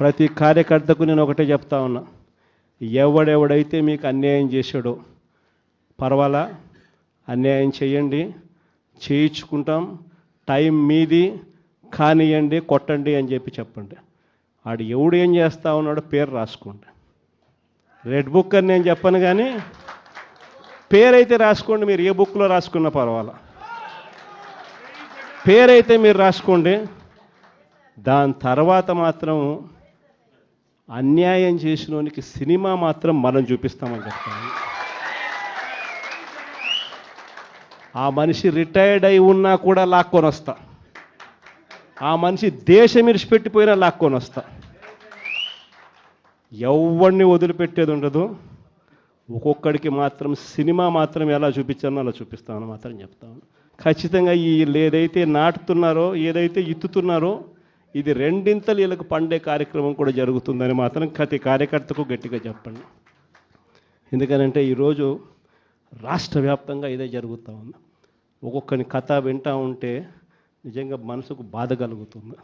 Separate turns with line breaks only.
ప్రతి కార్యకర్తకు నేను ఒకటే చెప్తా ఉన్నా, ఎవడెవడైతే మీకు అన్యాయం చేశాడో పర్వాలా, అన్యాయం చేయండి, చేయించుకుంటాం, టైం మీది, కానియండి, కొట్టండి అని చెప్పండి. ఆడు ఎవడు ఏం చేస్తా ఉన్నాడో పేరు రాసుకోండి. రెడ్ బుక్ అని నేను చెప్పను, కానీ పేరైతే రాసుకోండి. మీరు ఏ బుక్లో రాసుకున్నా పర్వాలా, పేరైతే మీరు రాసుకోండి. దాని తర్వాత మాత్రం అన్యాయం చేసినోనికి సినిమా మాత్రం మనం చూపిస్తామని చెప్తాను. ఆ మనిషి రిటైర్డ్ అయి ఉన్నా కూడా లాక్కొని వస్తా, ఆ మనిషి దేశం విడిచిపెట్టిపోయినా లాక్కొని వస్తా. ఎవరిని వదిలిపెట్టేది ఉండదు. ఒక్కొక్కడికి మాత్రం సినిమా మాత్రం ఎలా చూపించానో అలా చూపిస్తామని మాత్రం చెప్తాను. ఖచ్చితంగా వీళ్ళు ఏదైతే నాటుతున్నారో, ఏదైతే ఇత్తుతున్నారో, ఇది రెండింతలు వీళ్ళకు పండే కార్యక్రమం కూడా జరుగుతుందని మాత్రం ప్రతి కార్యకర్తకు గట్టిగా చెప్పండి. ఎందుకనంటే ఈరోజు రాష్ట్ర వ్యాప్తంగా ఇదే జరుగుతూ ఉంది. ఒక్కొక్కని కథ వింటూ ఉంటే నిజంగా మనసుకు బాధ కలుగుతుంది.